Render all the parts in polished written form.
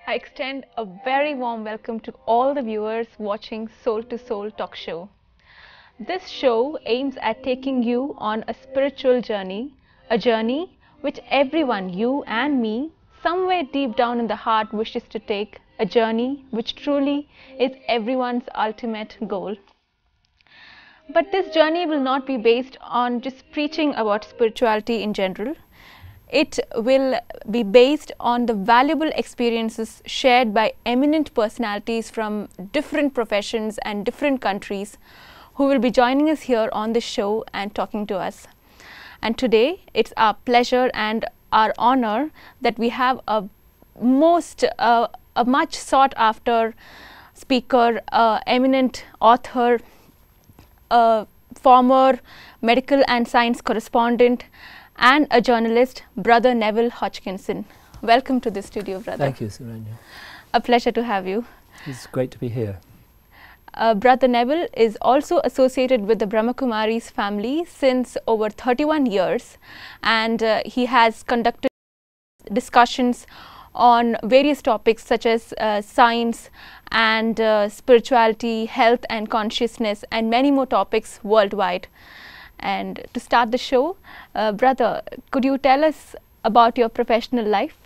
I extend a very warm welcome to all the viewers watching Soul to Soul Talk Show. This show aims at taking you on a spiritual journey, a journey which everyone, you and me, somewhere deep down in the heart wishes to take, a journey which truly is everyone's ultimate goal. But this journey will not be based on just preaching about spirituality in general. It will be based on the valuable experiences shared by eminent personalities from different professions and different countries who will be joining us here on the show and talking to us. And today it's our pleasure and our honor that we have a much sought after speaker, eminent author, former medical and science correspondent, and a journalist, Brother Neville Hodgkinson. Welcome to the studio, brother. Thank you, Saranya. A pleasure to have you. It's great to be here. Brother Neville is also associated with the Brahmakumaris family since over 31 years, and he has conducted discussions on various topics such as science and spirituality, health and consciousness, and many more topics worldwide. And to start the show, brother, could you tell us about your professional life?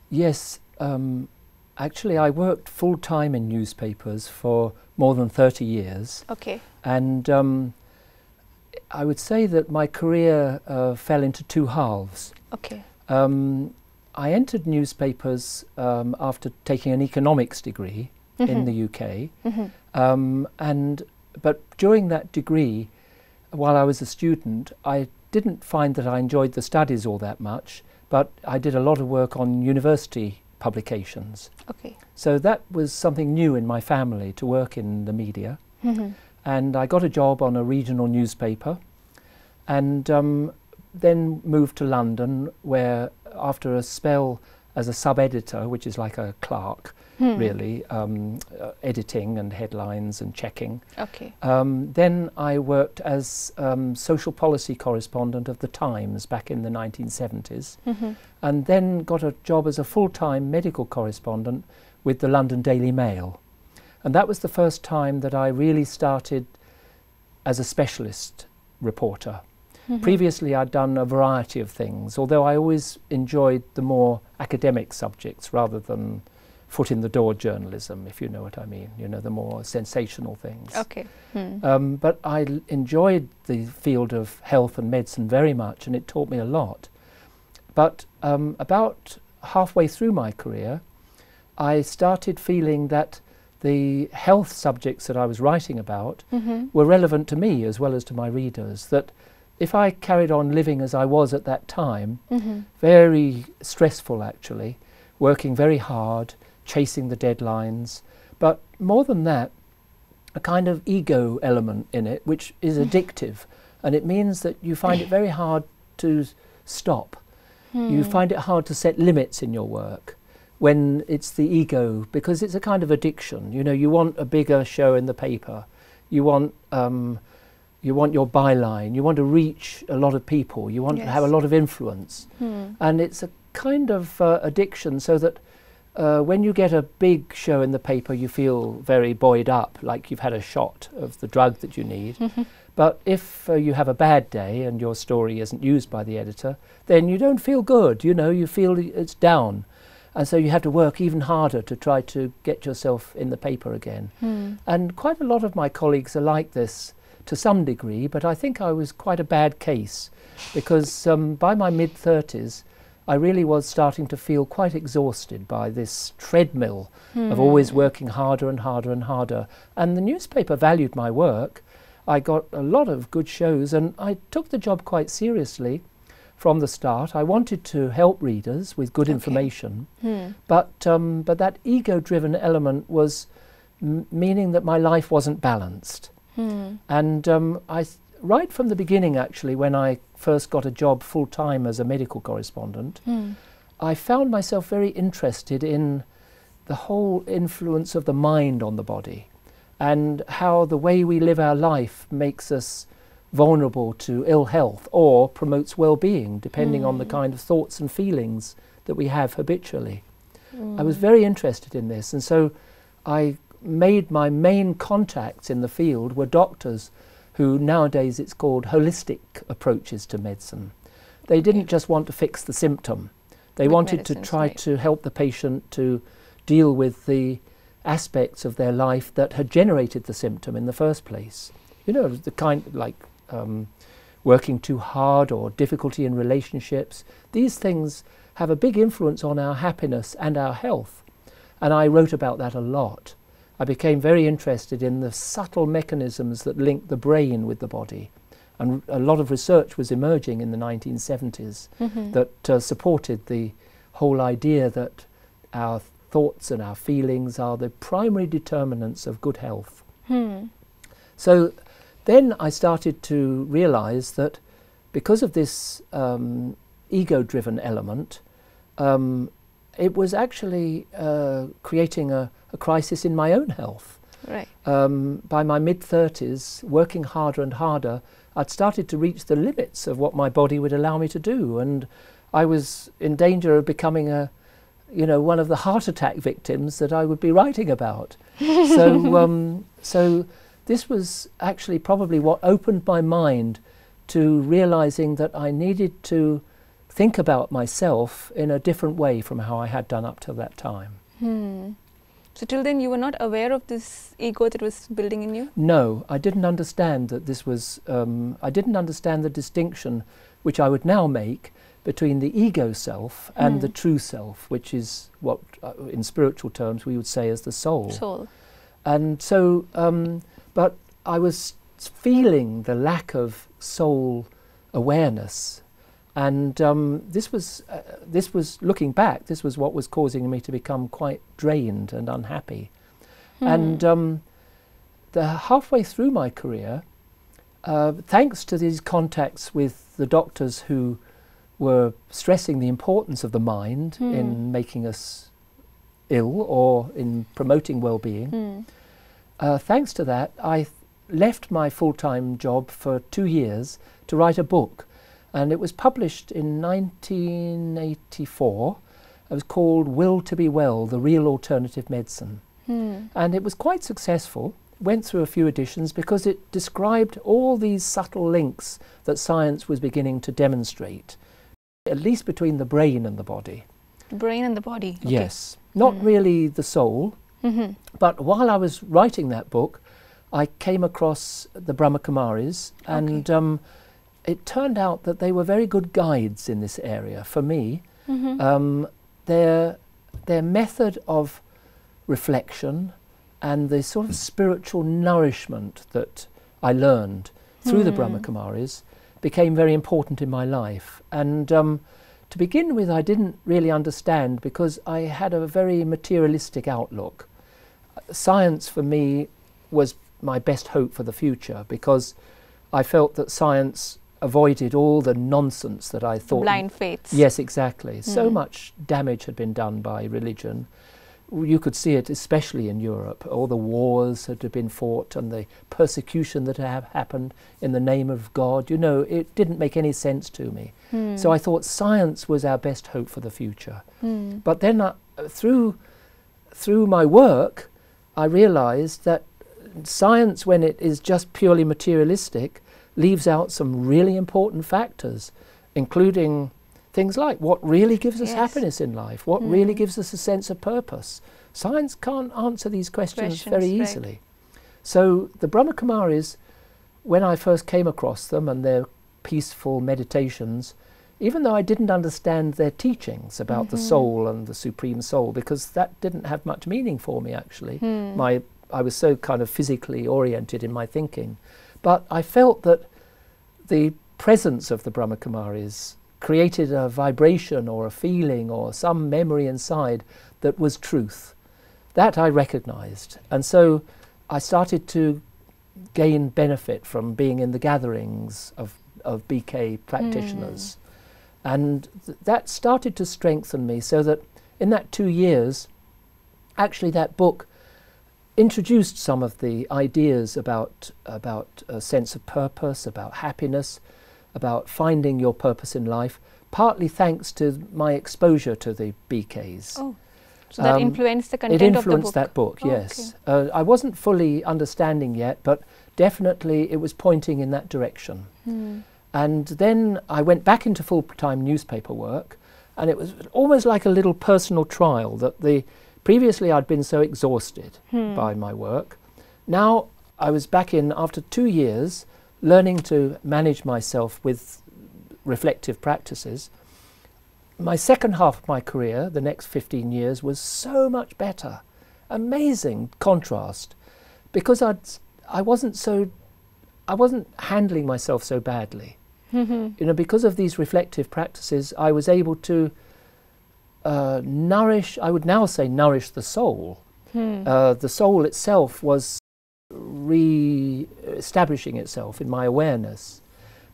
Yes, actually I worked full-time in newspapers for more than 30 years. Okay. And I would say that my career fell into two halves. Okay. I entered newspapers after taking an economics degree in the UK. But during that degree, while I was a student, I didn't find that I enjoyed the studies all that much, but I did a lot of work on university publications. Okay. So that was something new in my family, to work in the media. And I got a job on a regional newspaper, and then moved to London, where after a spell as a sub-editor, which is like a clerk, really, editing and headlines and checking. Okay. Then I worked as social policy correspondent of The Times back in the 1970s, and then got a job as a full-time medical correspondent with the London Daily Mail. And that was the first time that I really started as a specialist reporter. Previously I'd done a variety of things, although I always enjoyed the more academic subjects rather than foot-in-the-door journalism, if you know what I mean, you know, the more sensational things. Okay. But I enjoyed the field of health and medicine very much, and it taught me a lot. But about halfway through my career, I started feeling that the health subjects that I was writing about were relevant to me as well as to my readers, that if I carried on living as I was at that time, very stressful actually, working very hard, chasing the deadlines, but more than that, a kind of ego element in it, which is addictive, and it means that you find it very hard to stop. You find it hard to set limits in your work when it's the ego, because it's a kind of addiction. You know, you want a bigger show in the paper, you want your byline, you want to reach a lot of people, you want to have a lot of influence. And it's a kind of addiction, so that when you get a big show in the paper, you feel very buoyed up, like you've had a shot of the drug that you need. But if you have a bad day and your story isn't used by the editor, then you don't feel good, you know, you feel it's down. And so you have to work even harder to try to get yourself in the paper again. And quite a lot of my colleagues are like this to some degree, but I think I was quite a bad case, because by my mid-30s I really was starting to feel quite exhausted by this treadmill of always working harder and harder and harder. And the newspaper valued my work. I got a lot of good shows, and I took the job quite seriously from the start. I wanted to help readers with good information, but that ego-driven element was meaning that my life wasn't balanced. And right from the beginning, actually, when I first got a job full-time as a medical correspondent, I found myself very interested in the whole influence of the mind on the body, and how the way we live our life makes us vulnerable to ill health or promotes well-being, depending on the kind of thoughts and feelings that we have habitually. I was very interested in this, and so I made my main contacts in the field were doctors who nowadays it's called holistic approaches to medicine. They didn't just want to fix the symptom. They wanted to try to help the patient to deal with the aspects of their life that had generated the symptom in the first place. You know, the kind like working too hard or difficulty in relationships. These things have a big influence on our happiness and our health. And I wrote about that a lot. I became very interested in the subtle mechanisms that link the brain with the body. And a lot of research was emerging in the 1970s that supported the whole idea that our thoughts and our feelings are the primary determinants of good health. So then I started to realize that because of this ego-driven element, it was actually creating a crisis in my own health. Right. By my mid-30s, working harder and harder, I'd started to reach the limits of what my body would allow me to do, and I was in danger of becoming one of the heart attack victims that I would be writing about. So this was actually probably what opened my mind to realizing that I needed to think about myself in a different way from how I had done up till that time. So till then you were not aware of this ego that was building in you? No, I didn't understand that this was, I didn't understand the distinction which I would now make between the ego self and the true self, which is what in spiritual terms we would say as the soul. Soul. And so, but I was feeling the lack of soul awareness, and this was looking back, this was what was causing me to become quite drained and unhappy. And the halfway through my career, thanks to these contacts with the doctors who were stressing the importance of the mind in making us ill or in promoting well-being, thanks to that, I left my full-time job for 2 years to write a book. And it was published in 1984. It was called Will to be Well, The Real Alternative Medicine. And it was quite successful, went through a few editions because it described all these subtle links that science was beginning to demonstrate, at least between the brain and the body. The brain and the body? Okay. Yes, not really the soul, but while I was writing that book, I came across the Brahma Kumaris, and it turned out that they were very good guides in this area for me. Their method of reflection and the sort of spiritual nourishment that I learned through the Brahma Kumaris became very important in my life. And to begin with, I didn't really understand because I had a very materialistic outlook. Science for me was my best hope for the future because I felt that science avoided all the nonsense that I thought. Blind faiths. Yes, exactly. So much damage had been done by religion. You could see it especially in Europe. All the wars that had been fought and the persecution that had happened in the name of God. You know, it didn't make any sense to me. So I thought science was our best hope for the future. But then through my work, I realized that science, when it is just purely materialistic, leaves out some really important factors, including things like what really gives us happiness in life, what really gives us a sense of purpose. Science can't answer these questions very easily. So the Brahma Kumaris, when I first came across them and their peaceful meditations, even though I didn't understand their teachings about the soul and the Supreme Soul, because that didn't have much meaning for me actually. I was so kind of physically oriented in my thinking. But I felt that the presence of the Brahma Kumaris created a vibration or a feeling or some memory inside that was truth. That I recognized. And so I started to gain benefit from being in the gatherings of BK practitioners. And that started to strengthen me so that in that 2 years, actually that book introduced some of the ideas about a sense of purpose, about happiness, about finding your purpose in life, partly thanks to my exposure to the BKs. So that influenced the content It of the influenced book. that book, Oh, yes. I wasn't fully understanding yet, but definitely it was pointing in that direction. And then I went back into full-time newspaper work, and it was almost like a little personal trial that previously I'd been so exhausted by my work. Now I was back in, after 2 years, learning to manage myself with reflective practices. My second half of my career, the next 15 years, was so much better. Amazing contrast, because I wasn't handling myself so badly. You know, because of these reflective practices, I was able to nourish, I would now say nourish the soul. The soul itself was re-establishing itself in my awareness.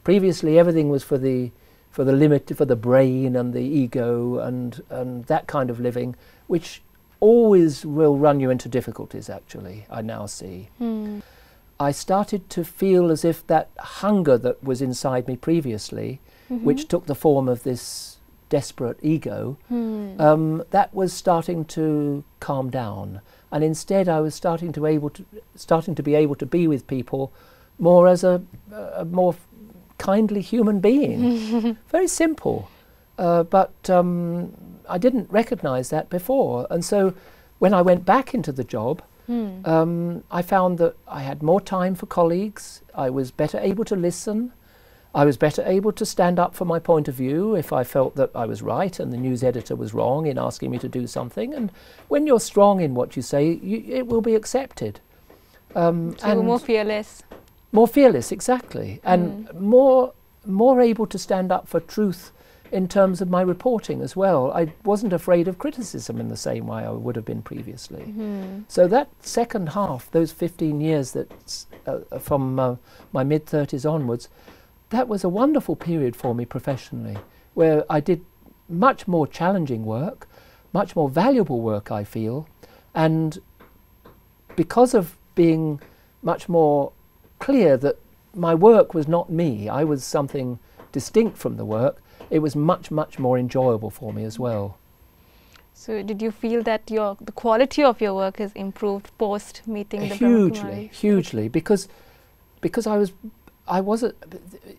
Previously, everything was for the brain and the ego and that kind of living, which always will run you into difficulties, actually, I now see. I started to feel as if that hunger that was inside me previously, which took the form of this desperate ego, that was starting to calm down. And instead I was starting to be able to be with people more as a more kindly human being. Very simple. But I didn't recognize that before. And so when I went back into the job, I found that I had more time for colleagues, I was better able to listen, I was better able to stand up for my point of view if I felt that I was right and the news editor was wrong in asking me to do something. And when you're strong in what you say, it will be accepted. So you were more fearless. More fearless, exactly. And more able to stand up for truth in terms of my reporting as well. I wasn't afraid of criticism in the same way I would have been previously. So that second half, those 15 years that's from my mid-30s onwards, that was a wonderful period for me professionally, where I did much more challenging work, much more valuable work, I feel, and because of being much more clear that my work was not me, I was something distinct from the work, it was much, much more enjoyable for me as well. So did you feel that the quality of your work has improved post meeting the Hugely, hugely, because I wasn't,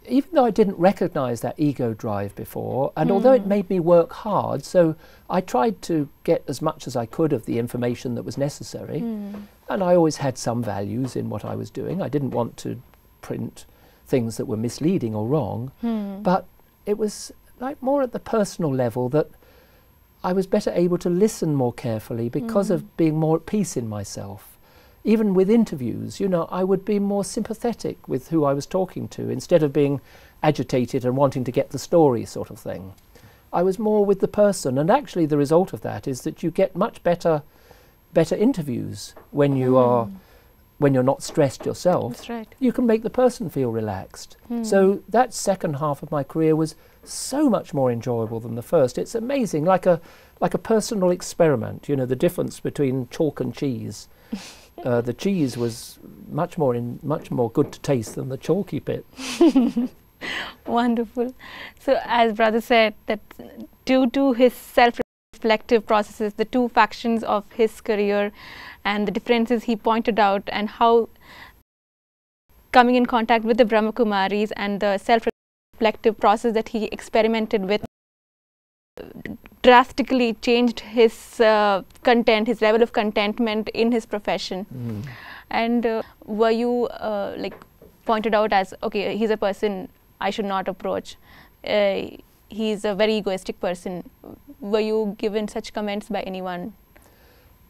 even though I didn't recognize that ego drive before, and although it made me work hard, so I tried to get as much as I could of the information that was necessary, and I always had some values in what I was doing. I didn't want to print things that were misleading or wrong, but it was like more at the personal level that I was better able to listen more carefully because of being more at peace in myself. Even with interviews, you know, I would be more sympathetic with who I was talking to instead of being agitated and wanting to get the story sort of thing. I was more with the person, and actually the result of that is that you get much better interviews when you are when you're not stressed yourself. That's right. You can make the person feel relaxed. So that second half of my career was so much more enjoyable than the first. It's amazing, like a personal experiment. You know, the difference between chalk and cheese. The cheese was much more good to taste than the chalky bit. Wonderful. So as brother said, that due to his self-reflective processes, the two factions of his career and the differences he pointed out, and how coming in contact with the Brahma Kumaris and the self-reflective process that he experimented with drastically changed his content, his level of contentment in his profession. And were you like pointed out as, okay, he's a person I should not approach, he's a very egoistic person? Were you given such comments by anyone?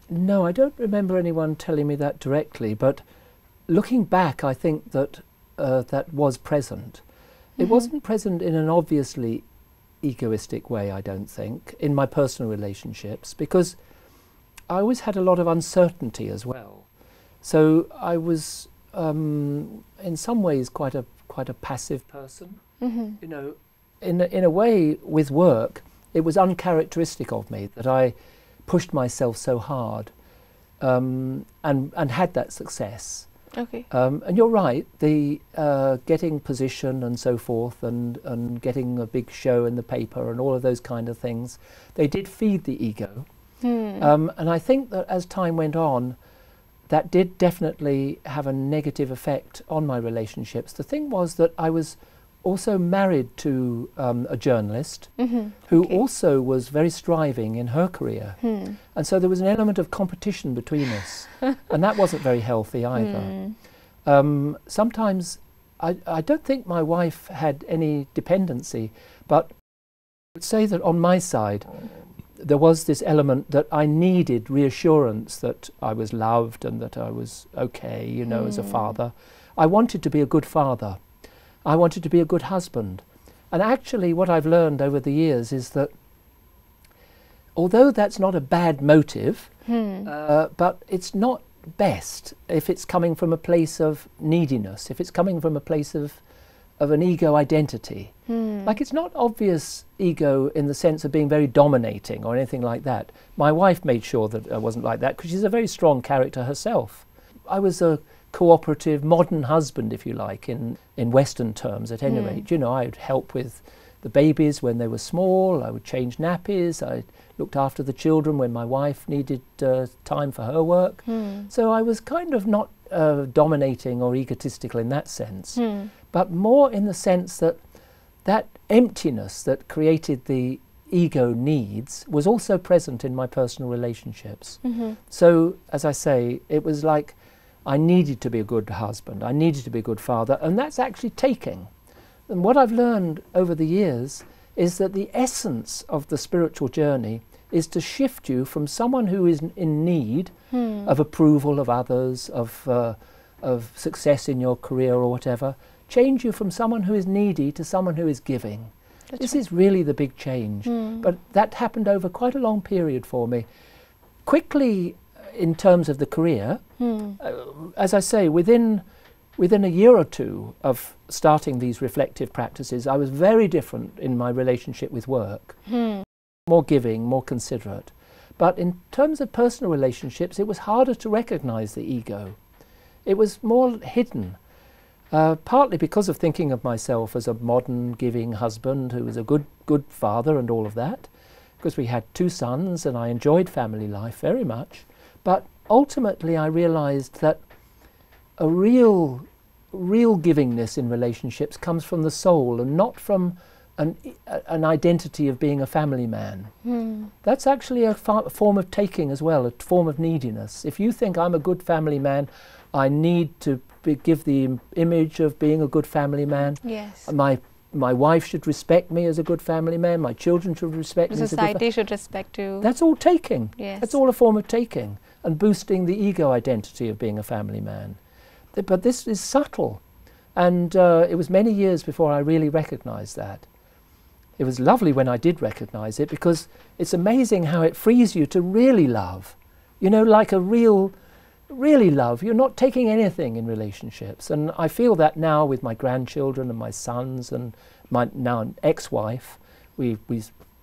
No, I don't remember anyone telling me that directly, but looking back, I think that that was present. It wasn't present in an obviously egoistic way, I don't think, in my personal relationships, because I always had a lot of uncertainty as well. So I was in some ways quite a passive person. You know, in a way with work, it was uncharacteristic of me that I pushed myself so hard and had that success. Okay. And you're right, the getting position and so forth, and getting a big show in the paper and all of those kind of things, they did feed the ego. And I think that as time went on, that did definitely have a negative effect on my relationships. The thing was that I was also married to a journalist who also was very striving in her career. And so there was an element of competition between us. And that wasn't very healthy either. Sometimes I don't think my wife had any dependency, but I would say that on my side, there was this element that I needed reassurance that I was loved and that I was okay, you know, as a father. I wanted to be a good father. I wanted to be a good husband. And actually what I've learned over the years is that although that's not a bad motive, but it's not best if it's coming from a place of neediness, if it's coming from a place of an ego identity. Like, it's not obvious ego in the sense of being very dominating or anything like that. My wife made sure that I wasn't like that because she's a very strong character herself. I was a cooperative modern husband, if you like, in Western terms at any rate. You know, I'd help with the babies when they were small, I would change nappies, I looked after the children when my wife needed time for her work. So I was kind of not dominating or egotistical in that sense, but more in the sense that that emptiness that created the ego needs was also present in my personal relationships. So, as I say, it was like I needed to be a good husband, I needed to be a good father, and that's actually taking. And what I've learned over the years is that the essence of the spiritual journey is to shift you from someone who is in need of approval of others, of success in your career or whatever, change you from someone who is needy to someone who is giving. This is really the big change. But that happened over quite a long period for me. Quickly, in terms of the career, as I say, within a year or two of starting these reflective practices, I was very different in my relationship with work. More giving, more considerate. But in terms of personal relationships, it was harder to recognize the ego. It was more hidden. Partly because of thinking of myself as a modern, giving husband who was a good father and all of that, because we had 2 sons and I enjoyed family life very much. But ultimately I realized that a real givingness in relationships comes from the soul and not from an identity of being a family man. That's actually a form of taking as well, a form of neediness. If you think I'm a good family man, I need to give the image of being a good family man. Yes. My wife should respect me as a good family man. My children should respect me as a good society should respect you. That's all taking. Yes. That's all a form of taking and boosting the ego identity of being a family man. But this is subtle, and it was many years before I really recognized that. It was lovely when I did recognize it, because it's amazing how it frees you to really love. You know, like a really love. You're not taking anything in relationships. And I feel that now with my grandchildren and my sons and my now ex-wife. We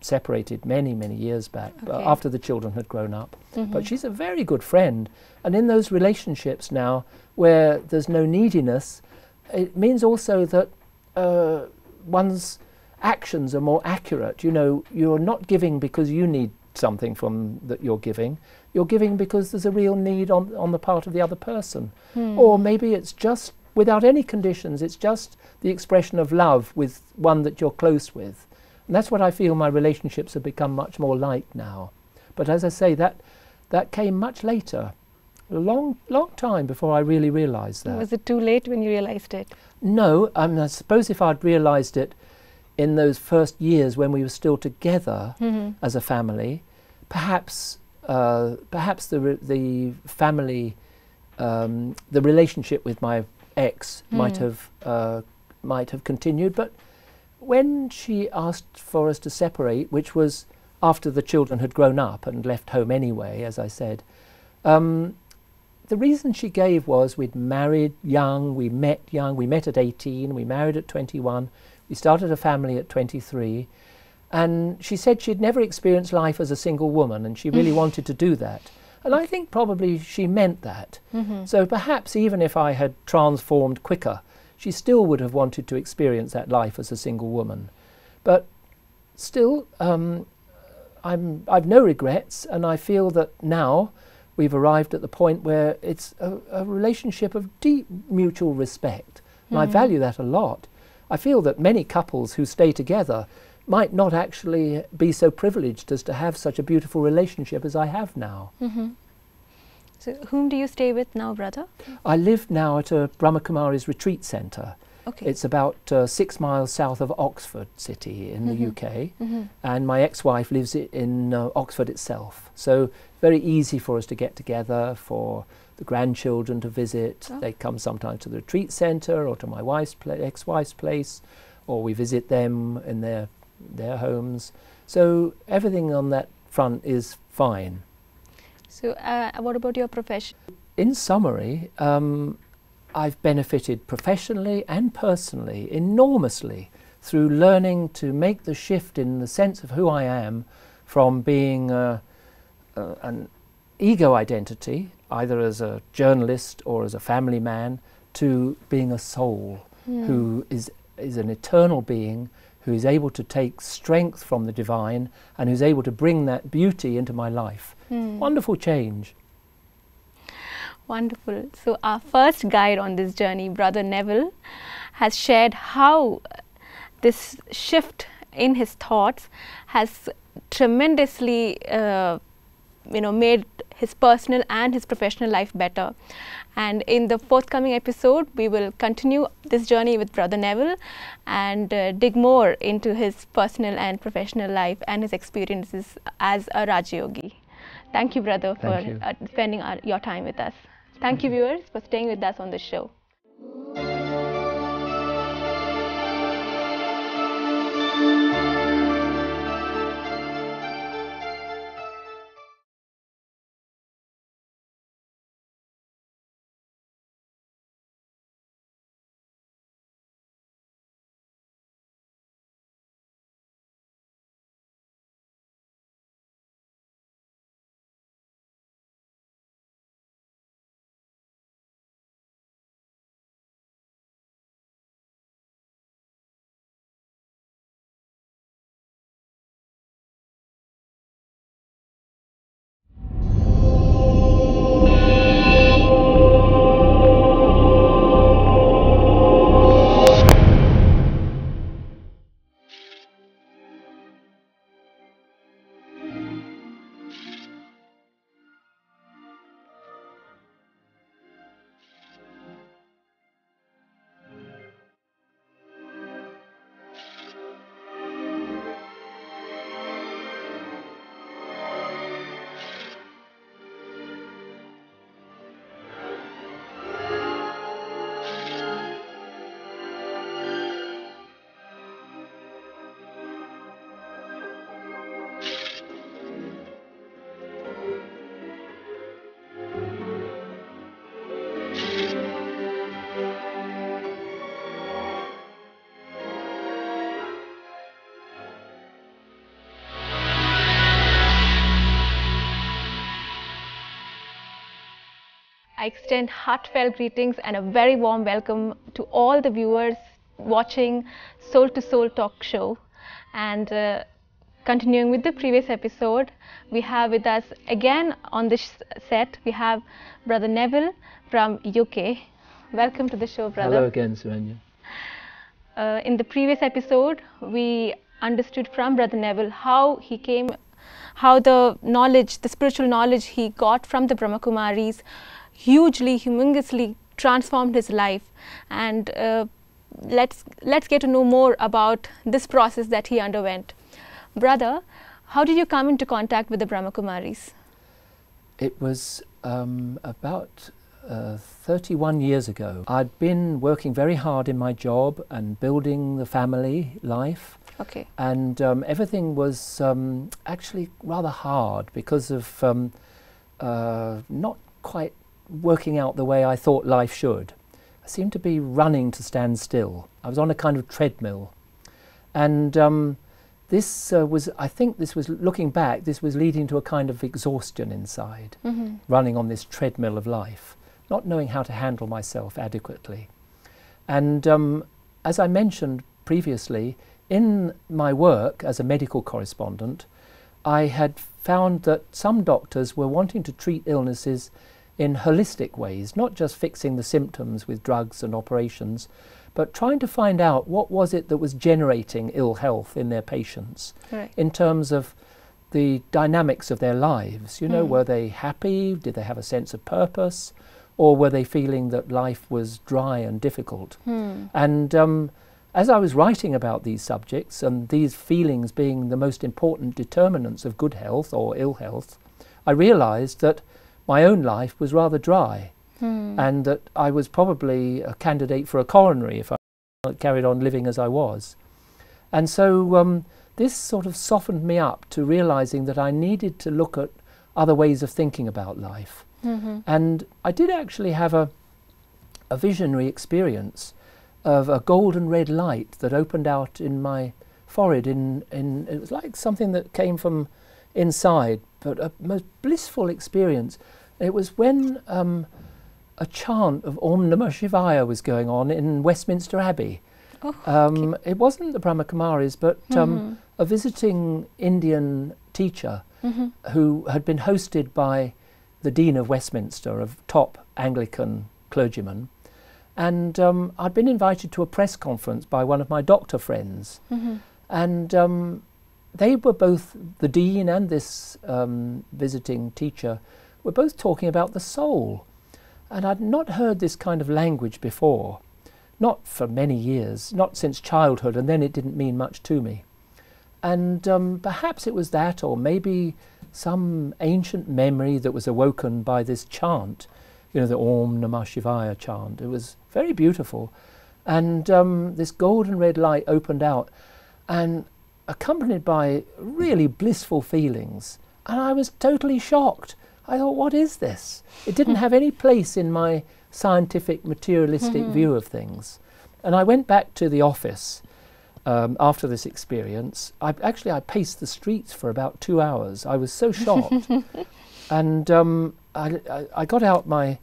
separated many years back, after the children had grown up. But she's a very good friend. And in those relationships now where there's no neediness, it means also that one's actions are more accurate. You know, you're not giving because you need something from that you're giving. You're giving because there's a real need on the part of the other person. Or maybe it's just, without any conditions, it's just the expression of love with one that you're close with. And that's what I feel my relationships have become much more like now. But as I say, that came much later. A long time before I really realised that. Was it too late when you realized it? No, I suppose if I'd realised it in those first years when we were still together as a family, perhaps the family, the relationship with my ex might have continued. But when she asked for us to separate, which was after the children had grown up and left home anyway, as I said, the reason she gave was we'd married young, we met at 18, we married at 21, we started a family at 23, and she said she'd never experienced life as a single woman and she really wanted to do that. And I think probably she meant that. So perhaps even if I had transformed quicker, she still would have wanted to experience that life as a single woman. But still, I've no regrets, and I feel that now we've arrived at the point where it's a relationship of deep mutual respect, and I value that a lot. I feel that many couples who stay together might not actually be so privileged as to have such a beautiful relationship as I have now. So whom do you stay with now, brother? I live now at a Brahmakumari's retreat centre. Okay. It's about 6 miles south of Oxford City in the UK, and my ex-wife lives in Oxford itself. So very easy for us to get together, for the grandchildren to visit. They come sometimes to the retreat centre or to my ex-wife's place, or we visit them in their homes. So everything on that front is fine. So what about your profession? In summary, I've benefited professionally and personally enormously through learning to make the shift in the sense of who I am from being an ego identity, either as a journalist or as a family man, to being a soul who is an eternal being, who is able to take strength from the divine and who's able to bring that beauty into my life. Wonderful change. Wonderful. So our first guide on this journey, Brother Neville, has shared how this shift in his thoughts has tremendously made his personal and his professional life better. And in the forthcoming episode, we will continue this journey with Brother Neville and dig more into his personal and professional life and his experiences as a Raja Yogi. Thank you, brother, for spending your time with us. Thank you, viewers, for staying with us on the show. I extend heartfelt greetings and a very warm welcome to all the viewers watching Soul to Soul talk show. And continuing with the previous episode, we have with us again on this set, we have Brother Neville from UK. Welcome to the show, brother. Hello again, Surenya. In the previous episode, we understood from Brother Neville how he came, how the knowledge, the spiritual knowledge he got from the Brahmakumaris hugely, humongously transformed his life. And let's get to know more about this process that he underwent. Brother, how did you come into contact with the Brahmakumaris? It was about 31 years ago. I'd been working very hard in my job and building the family life. Okay. And everything was actually rather hard because of not quite working out the way I thought life should. I seemed to be running to stand still. I was on a kind of treadmill. And this was, I think this was, looking back, this was leading to a kind of exhaustion inside, running on this treadmill of life, not knowing how to handle myself adequately. And as I mentioned previously, in my work as a medical correspondent, I had found that some doctors were wanting to treat illnesses in holistic ways, not just fixing the symptoms with drugs and operations, but trying to find out what was it that was generating ill health in their patients, Right. in terms of the dynamics of their lives. You know, were they happy? Did they have a sense of purpose? Or were they feeling that life was dry and difficult? And as I was writing about these subjects, and these feelings being the most important determinants of good health or ill health, I realized that my own life was rather dry, and that I was probably a candidate for a coronary if I carried on living as I was. And so this sort of softened me up to realizing that I needed to look at other ways of thinking about life. And I did actually have a visionary experience of a golden red light that opened out in my forehead. It was like something that came from inside, but a most blissful experience. It was when a chant of Om Namah Shivaya was going on in Westminster Abbey. It wasn't the Brahmakumaris, but a visiting Indian teacher who had been hosted by the Dean of Westminster, a top Anglican clergyman. And I'd been invited to a press conference by one of my doctor friends. And they were both, the Dean and this visiting teacher, were both talking about the soul. And I'd not heard this kind of language before, not for many years, not since childhood, and then it didn't mean much to me. And perhaps it was that, or maybe some ancient memory that was awoken by this chant, you know, the Om Namah Shivaya chant. It was very beautiful. And this golden red light opened out, and accompanied by really blissful feelings. And I was totally shocked. I thought, what is this? It didn't have any place in my scientific, materialistic view of things. And I went back to the office after this experience. I paced the streets for about 2 hours. I was so shocked. And I got out my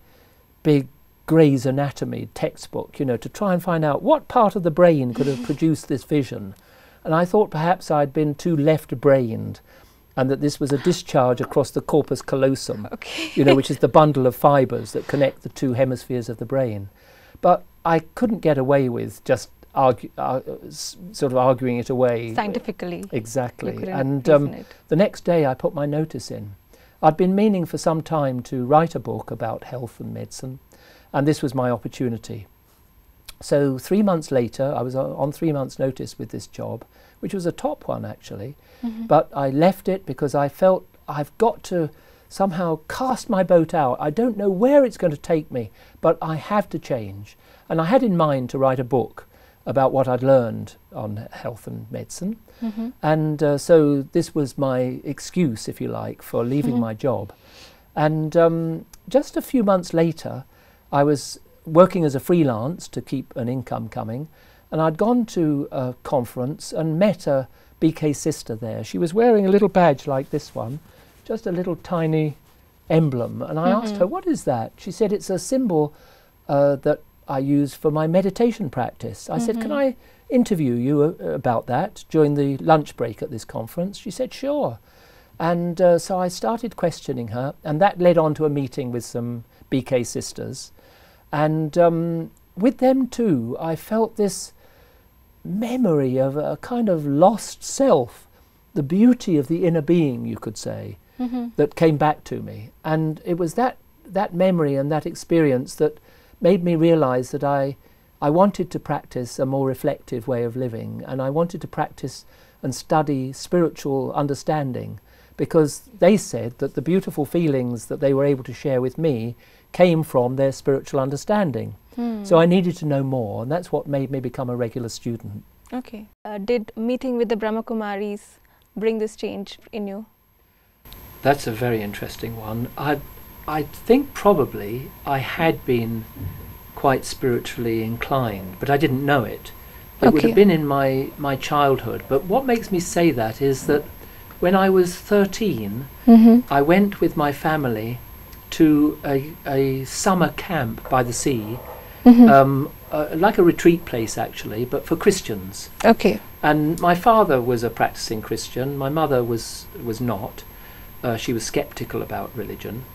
big Gray's Anatomy textbook, you know, to try and find out what part of the brain could have produced this vision. And I thought perhaps I'd been too left-brained, and that this was a discharge across the corpus callosum, you know, which is the bundle of fibres that connect the two hemispheres of the brain. But I couldn't get away with just sort of arguing it away. Scientifically. Exactly. And the next day I put my notice in. I'd been meaning for some time to write a book about health and medicine, and this was my opportunity. So 3 months later, I was on 3 months' notice with this job, which was a top one actually, but I left it because I felt I've got to somehow cast my boat out. I don't know where it's going to take me, but I have to change. And I had in mind to write a book about what I'd learned on health and medicine. And so this was my excuse, if you like, for leaving my job. And just a few months later, I was working as a freelance to keep an income coming, and I'd gone to a conference and met a BK sister there. She was wearing a little badge like this one, just a little tiny emblem, and I asked her, what is that? She said, it's a symbol that I use for my meditation practice. I said, can I interview you about that during the lunch break at this conference? She said, sure. And so I started questioning her, and that led on to a meeting with some BK sisters. And with them too, I felt this memory of a kind of lost self, the beauty of the inner being, you could say, that came back to me. And it was that memory and that experience that made me realize that I wanted to practice a more reflective way of living, and I wanted to practice and study spiritual understanding, because they said that the beautiful feelings that they were able to share with me came from their spiritual understanding. So I needed to know more, and that's what made me become a regular student. Okay. Did meeting with the Brahmakumaris bring this change in you? That's a very interesting one. I think probably I had been quite spiritually inclined, but I didn't know it. It would have been in my childhood. But what makes me say that is that when I was 13, I went with my family to a summer camp by the sea, like a retreat place actually, but for Christians. And my father was a practicing Christian. My mother was not. She was sceptical about religion.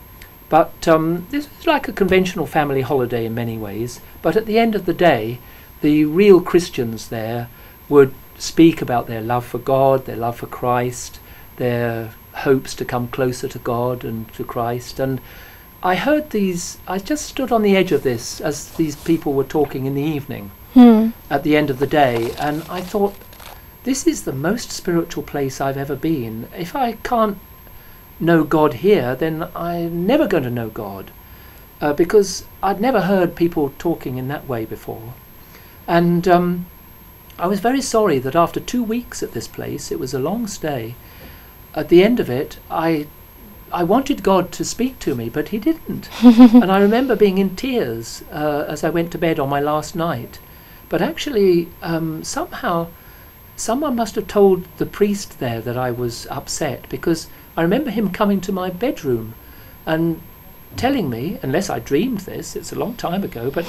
But this was like a conventional family holiday in many ways. But at the end of the day, the real Christians there would speak about their love for God, their love for Christ, their hopes to come closer to God and to Christ. And I heard these, I just stood on the edge of this as these people were talking in the evening at the end of the day, and I thought, this is the most spiritual place I've ever been. If I can't know God here, then I'm never going to know God, because I'd never heard people talking in that way before. And I was very sorry that after 2 weeks at this place, it was a long stay, at the end of it, I wanted God to speak to me, but he didn't. And I remember being in tears as I went to bed on my last night. But actually, somehow, someone must have told the priest there that I was upset, because I remember him coming to my bedroom and telling me, unless I dreamed this, it's a long time ago, but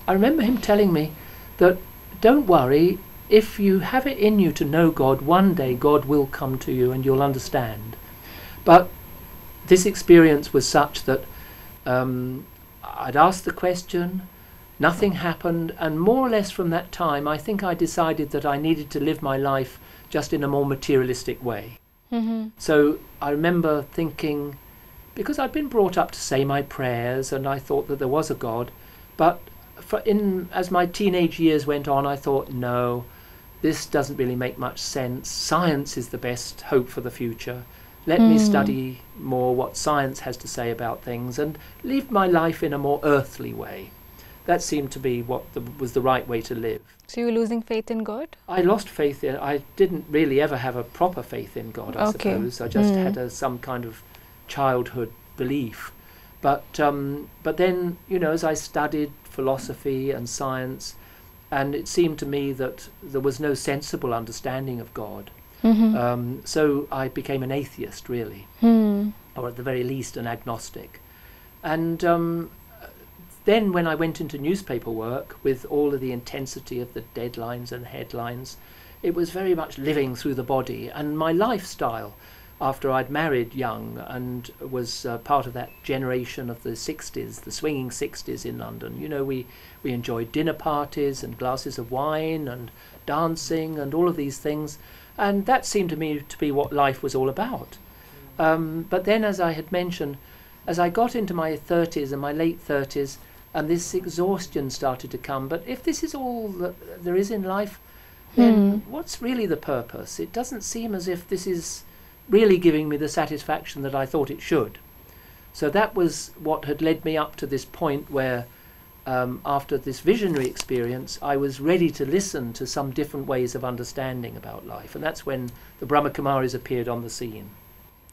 I remember him telling me that, don't worry, if you have it in you to know God, one day God will come to you and you'll understand. But this experience was such that I'd asked the question, nothing happened, and more or less from that time I think I decided that I needed to live my life just in a more materialistic way. So I remember thinking, because I'd been brought up to say my prayers and I thought that there was a God, but as my teenage years went on, I thought, no, this doesn't really make much sense. Science is the best hope for the future. Let me study more what science has to say about things and live my life in a more earthly way. That seemed to be what was the right way to live. So you were losing faith in God? I lost faith in, I didn't really ever have a proper faith in God, I suppose. I just had some kind of childhood belief. But then, you know, as I studied philosophy and science, and it seemed to me that there was no sensible understanding of God. So I became an atheist, really, or at the very least an agnostic. And then when I went into newspaper work, with all of the intensity of the deadlines and headlines, it was very much living through the body. And my lifestyle, after I'd married young and was part of that generation of the 60s, the swinging 60s in London, you know, we enjoyed dinner parties and glasses of wine and dancing and all of these things. And that seemed to me to be what life was all about. But then, as I had mentioned, as I got into my 30s and my late 30s, and this exhaustion started to come, but if this is all that there is in life, then what's really the purpose? It doesn't seem as if this is really giving me the satisfaction that I thought it should. So that was what had led me up to this point where, after this visionary experience, I was ready to listen to some different ways of understanding about life. And that's when the Brahma Kumaris appeared on the scene.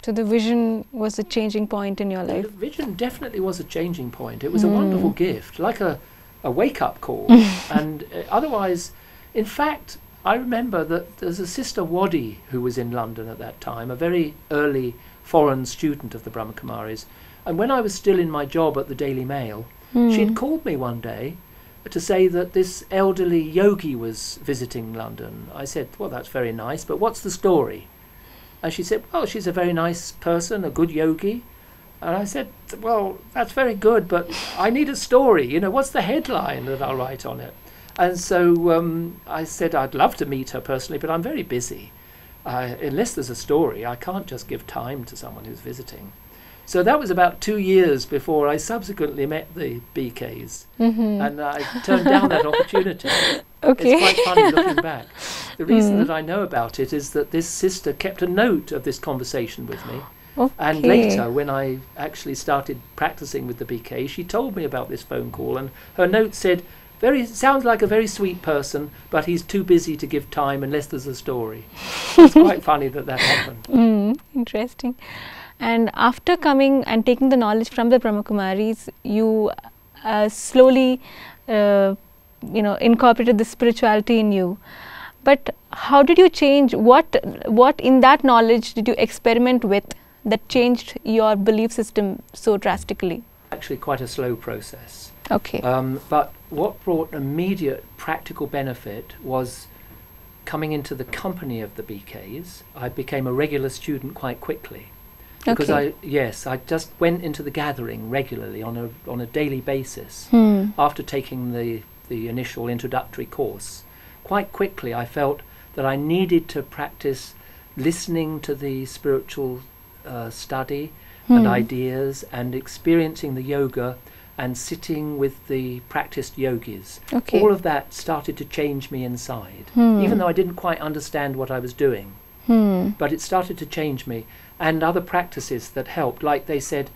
So the vision was a changing point in your life? The vision definitely was a changing point. It was a wonderful gift, like a wake-up call. And otherwise, in fact, I remember that there's a Sister Waddy who was in London at that time, a very early foreign student of the Brahma Kumaris. And when I was still in my job at the Daily Mail, she'd called me one day to say that this elderly yogi was visiting London. I said, well, that's very nice, but what's the story? And she said, well, she's a very nice person, a good yogi. And I said, well, that's very good, but I need a story. You know, what's the headline that I'll write on it? And so I said I'd love to meet her personally, but I'm very busy. Unless there's a story, I can't just give time to someone who's visiting. So that was about 2 years before I subsequently met the BKs. And I turned down that opportunity. Okay. It's quite funny looking back. The reason that I know about it is that this sister kept a note of this conversation with me. And later, when I actually started practicing with the BK, she told me about this phone call, and her note said, sounds like a very sweet person, but he's too busy to give time unless there's a story. It's quite funny that that happened. Interesting. And after coming and taking the knowledge from the Brahma Kumaris, you slowly, incorporated the spirituality in you. But how did you change? What in that knowledge did you experiment with that changed your belief system so drastically? Actually, quite a slow process. Okay. But what brought immediate practical benefit was coming into the company of the BKs, I became a regular student quite quickly. Because I just went into the gathering regularly on a daily basis. After taking the initial introductory course. Quite quickly I felt that I needed to practice listening to the spiritual study and ideas, and experiencing the yoga and sitting with the practiced yogis. All of that started to change me inside, even though I didn't quite understand what I was doing. But it started to change me. And other practices that helped, like they said,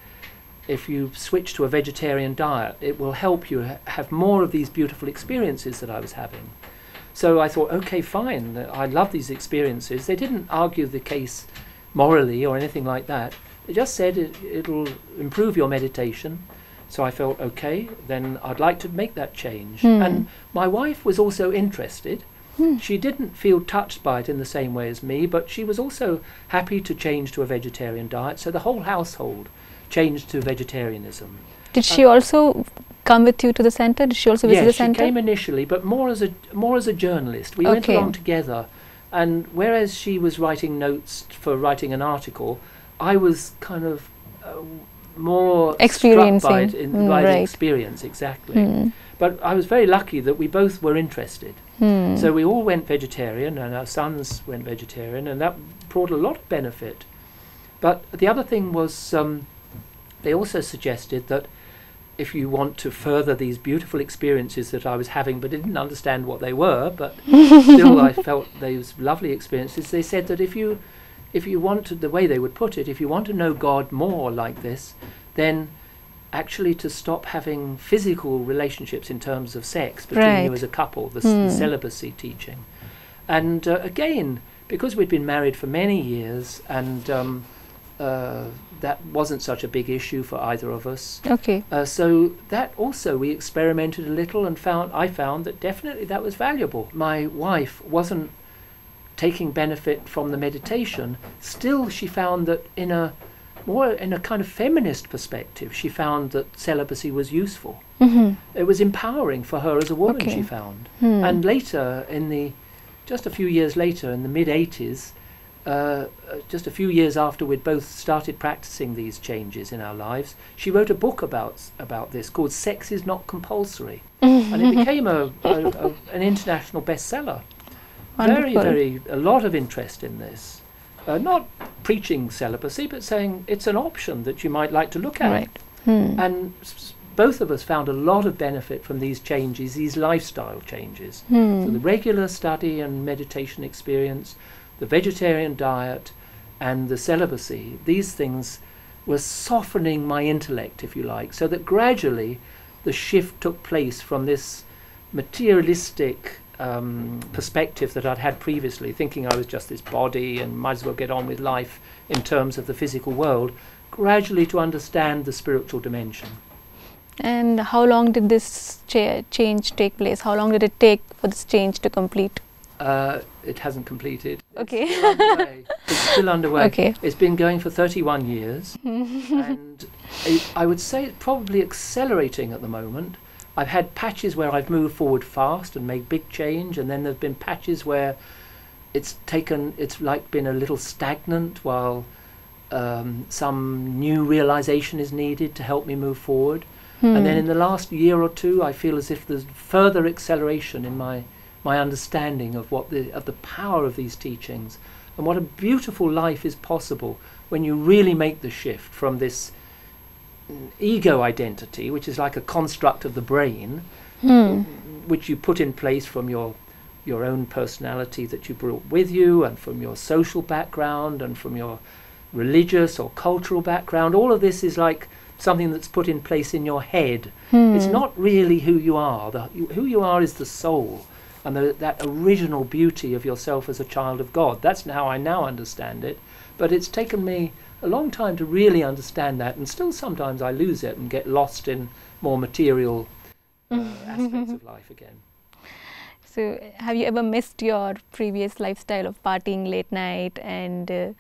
if you switch to a vegetarian diet, it will help you have more of these beautiful experiences that I was having. So I thought, okay, fine, I love these experiences. They didn't argue the case morally or anything like that. They just said it'll improve your meditation. So I felt, okay, then I'd like to make that change. And my wife was also interested. She didn't feel touched by it in the same way as me, but she was also happy to change to a vegetarian diet. So the whole household changed to vegetarianism. Did she also come with you to the center? Did she also visit the center? Yes, she came initially, but more as a journalist. We went along together, and whereas she was writing notes for writing an article, I was kind of more experiencing by the experience, exactly. But I was very lucky that we both were interested. So we all went vegetarian, and our sons went vegetarian, and that brought a lot of benefit. But the other thing was, they also suggested that if you want to further these beautiful experiences that I was having, but didn't understand what they were, but still I felt those lovely experiences, they said that if you want to, the way they would put it, if you want to know God more like this, then actually to stop having physical relationships in terms of sex between you as a couple, the celibacy teaching. And again, because we'd been married for many years, and that wasn't such a big issue for either of us. So that also we experimented a little, and I found that definitely that was valuable. My wife wasn't taking benefit from the meditation. Still, she found that in a kind of feminist perspective, she found that celibacy was useful. It was empowering for her as a woman, she found. And later, just a few years later, in the mid-80s, just a few years after we'd both started practicing these changes in our lives, she wrote a book about this called Sex is Not Compulsory. And it became an international bestseller. Wonderful. A lot of interest in this. Not preaching celibacy, but saying it's an option that you might like to look at. And both of us found a lot of benefit from these changes, these lifestyle changes. So the regular study and meditation experience, the vegetarian diet, and the celibacy, these things were softening my intellect, if you like, so that gradually the shift took place from this materialistic perspective that I'd had previously, thinking I was just this body and might as well get on with life in terms of the physical world, gradually to understand the spiritual dimension. And how long did this change take place? How long did it take for this change to complete? It hasn't completed. Okay. It's still underway. It's still underway. Okay. It's been going for 31 years. And I would say it's probably accelerating at the moment. I've had patches where I've moved forward fast and made big change, and then there've been patches where it's like been a little stagnant while some new realization is needed to help me move forward. And then in the last year or two, I feel as if there's further acceleration in my understanding of the power of these teachings, and what a beautiful life is possible when you really make the shift from this ego identity, which is like a construct of the brain, which you put in place from your own personality that you brought with you, and from your social background, and from your religious or cultural background. All of this is like something that's put in place in your head. It's not really who you are. Who you are is the soul, and that original beauty of yourself as a child of God. That's how I now understand it. But it's taken me a long time to really understand that, and still sometimes I lose it and get lost in more material aspects of life again. So have you ever missed your previous lifestyle of partying late night and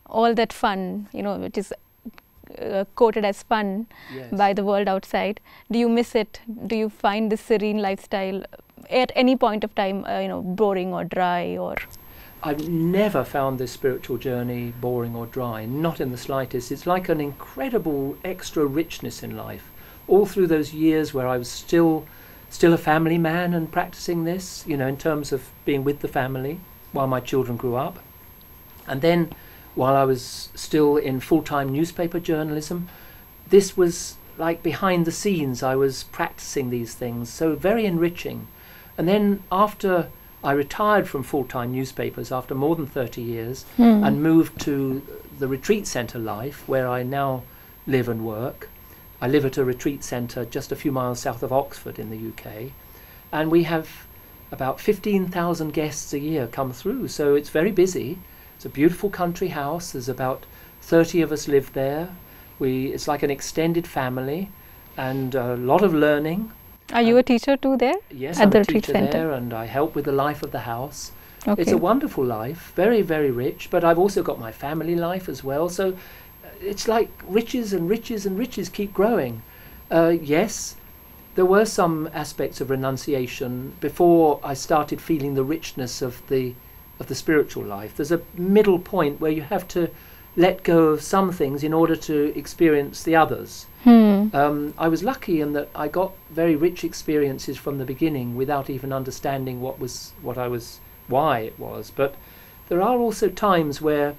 all that fun, which is quoted as fun by the world outside? Do you miss it? Do you find this serene lifestyle at any point of time, boring or dry or? I've never found this spiritual journey boring or dry, not in the slightest. It's like an incredible extra richness in life. All through those years where I was still a family man and practicing this, in terms of being with the family while my children grew up. And then while I was still in full-time newspaper journalism, this was like behind the scenes. I was practicing these things, so very enriching. And then after I retired from full-time newspapers after more than 30 years and moved to the retreat centre life where I now live and work. I live at a retreat centre just a few miles south of Oxford in the UK, and we have about 15,000 guests a year come through, so it's very busy. It's a beautiful country house. There's about 30 of us live there. It's like an extended family and a lot of learning. Are you a teacher too there? Yes, at I'm the a retreat teacher center? there, and I help with the life of the house. Okay. It's a wonderful life, very, very rich, but I've also got my family life as well, so it's like riches and riches and riches keep growing. Yes, there were some aspects of renunciation before I started feeling the richness of the spiritual life. There's a middle point where you have to let go of some things in order to experience the others. I was lucky in that I got very rich experiences from the beginning without even understanding why it was. But there are also times where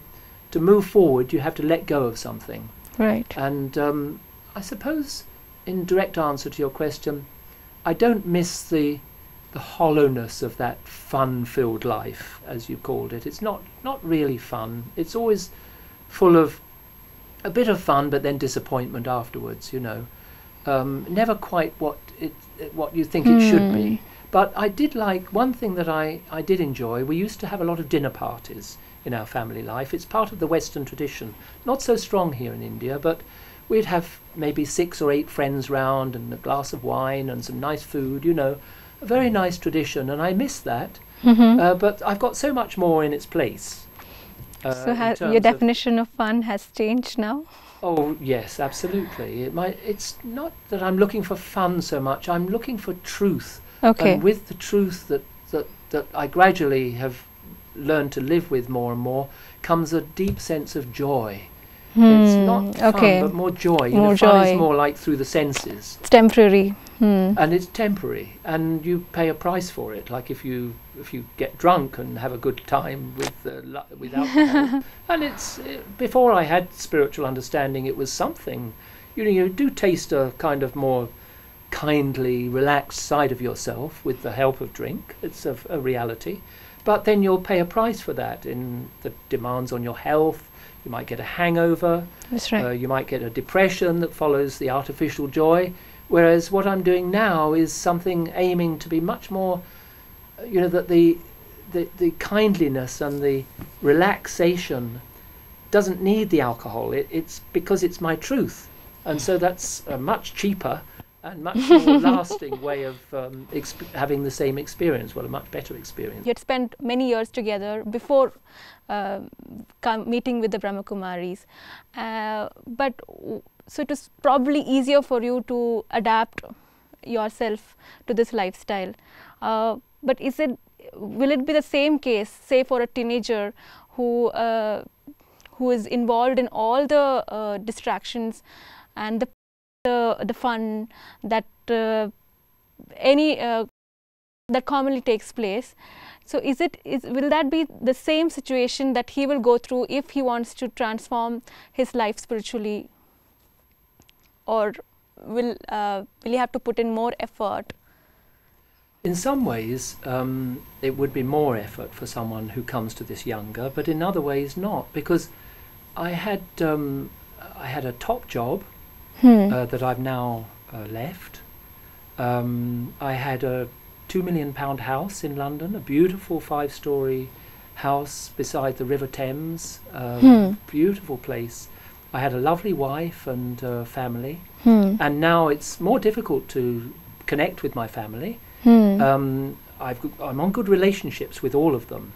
to move forward you have to let go of something. Right. And I suppose in direct answer to your question, I don't miss the hollowness of that fun-filled life, as you called it. It's not really fun. It's always full of a bit of fun, but then disappointment afterwards. Never quite what you think it should be. But I did like one thing that I did enjoy. We used to have a lot of dinner parties in our family life. It's part of the Western tradition. Not so strong here in India, but we'd have maybe 6 or 8 friends round and a glass of wine and some nice food. A very nice tradition, and I miss that. But I've got so much more in its place. So your definition of fun has changed now? Oh yes, absolutely. It's not that I'm looking for fun so much. I'm looking for truth. Okay. And with the truth that I gradually have learned to live with more and more comes a deep sense of joy. It's not fun, but more joy. More fun joy. is more like through the senses. It's temporary. And it's temporary, and you pay a price for it. Like if you get drunk and have a good time with alcohol, and it's before I had spiritual understanding, it was something. You do taste a kind of more kindly, relaxed side of yourself with the help of drink. It's a reality, but then you'll pay a price for that in the demands on your health. You might get a hangover. That's right. You might get a depression that follows the artificial joy. Whereas what I'm doing now is something aiming to be much more, that the kindliness and the relaxation doesn't need the alcohol. It's because it's my truth. And so that's a much cheaper and much more lasting way of having the same experience, a much better experience. You had spent many years together before meeting with the Brahmakumaris, so it was probably easier for you to adapt yourself to this lifestyle. But will it be the same case, say for a teenager who is involved in all the distractions and the fun that that commonly takes place? So will that be the same situation that he will go through if he wants to transform his life spiritually, or will he have to put in more effort? In some ways, it would be more effort for someone who comes to this younger, but in other ways not, because I had a top job that I've now left. I had a £2 million house in London, a beautiful 5-storey house beside the River Thames, beautiful place. I had a lovely wife and family, and now it's more difficult to connect with my family. I'm on good relationships with all of them,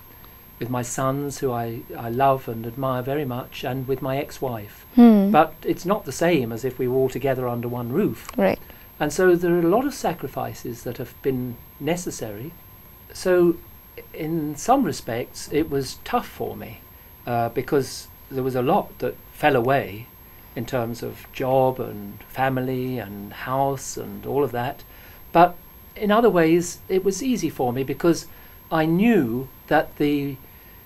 with my sons, who I love and admire very much, and with my ex-wife. But it's not the same as if we were all together under one roof. Right. And so there are a lot of sacrifices that have been necessary. So in some respects it was tough for me because there was a lot that fell away in terms of job and family and house and all of that. But in other ways it was easy for me because I knew that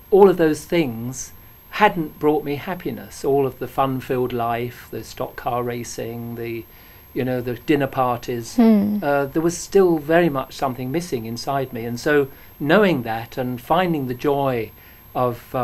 all of those things hadn't brought me happiness. All of the fun-filled life, the stock car racing, the dinner parties, there was still very much something missing inside me. And so knowing that and finding the joy of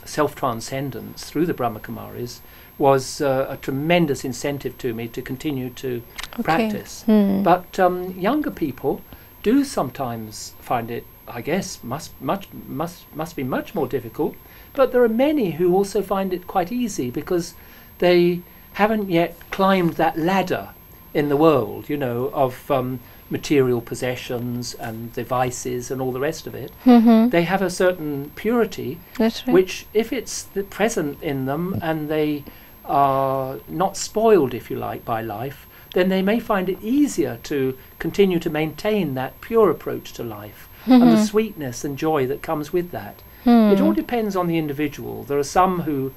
self-transcendence through the Brahma Kumaris was a tremendous incentive to me to continue to practice. But younger people do sometimes find it, I guess, must be much more difficult. But there are many who also find it quite easy because they haven't yet climbed that ladder in the world, of material possessions and devices and all the rest of it. They have a certain purity, which, if it's present in them and they are not spoiled, if you like, by life, then they may find it easier to continue to maintain that pure approach to life and the sweetness and joy that comes with that. It all depends on the individual. There are some who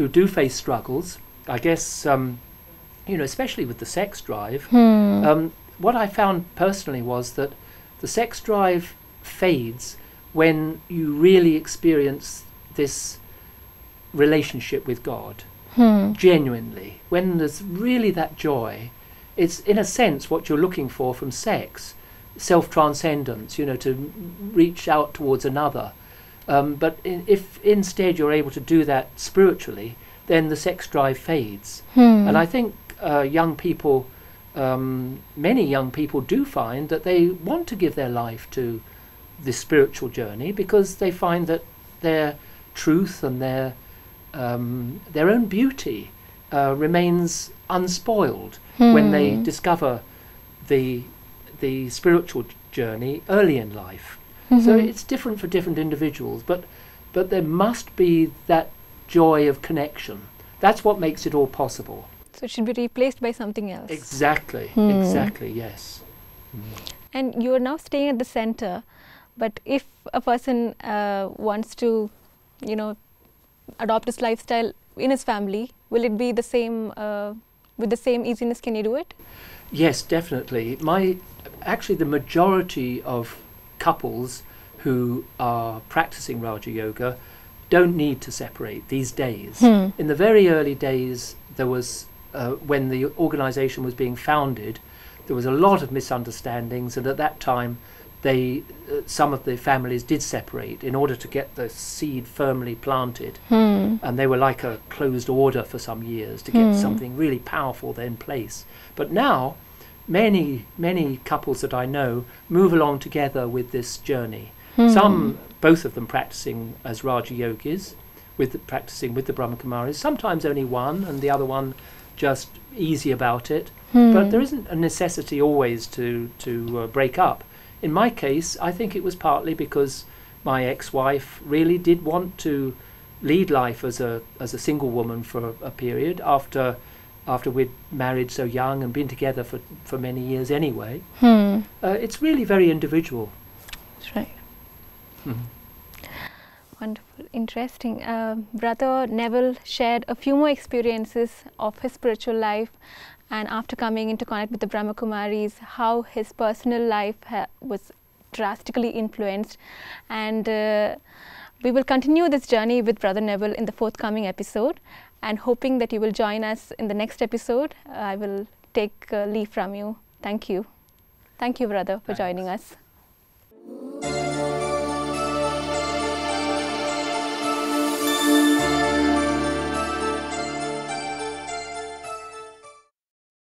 do face struggles, I guess, especially with the sex drive. What I found personally was that the sex drive fades when you really experience this relationship with God, genuinely. When there's really that joy, it's in a sense what you're looking for from sex, self-transcendence, to reach out towards another. But if instead you're able to do that spiritually, then the sex drive fades. And I think young people, many young people do find that they want to give their life to this spiritual journey because they find that their truth and their own beauty remains unspoiled when they discover the spiritual journey early in life. So it's different for different individuals, but there must be that joy of connection. That's what makes it all possible. So it should be replaced by something else. Exactly, exactly, yes. And you are now staying at the center, but if a person wants to, adopt this lifestyle in his family, will it be the same, with the same easiness? Can you do it? Yes, definitely. Actually, the majority of couples who are practicing Raja Yoga don't need to separate these days. In the very early days, there was, when the organization was being founded, there was a lot of misunderstandings, and at that time some of the families did separate in order to get the seed firmly planted. And they were like a closed order for some years to get something really powerful then in place. But now many couples that I know move along together with this journey. Both of them practicing as Raja Yogis, practicing with the Brahma Kumaris, sometimes only one and the other one just easy about it. But there isn't a necessity always to break up. In my case, I think it was partly because my ex-wife really did want to lead life as a single woman for a period after we'd married so young and been together for many years anyway. It's really very individual. That's right. Wonderful, interesting. Brother Neville shared a few more experiences of his spiritual life, and after coming into contact with the Brahma Kumaris, how his personal life was drastically influenced. And we will continue this journey with Brother Neville in the forthcoming episode, and hoping that you will join us in the next episode. I will take leave from you. Thank you. Thank you, brother, for joining us.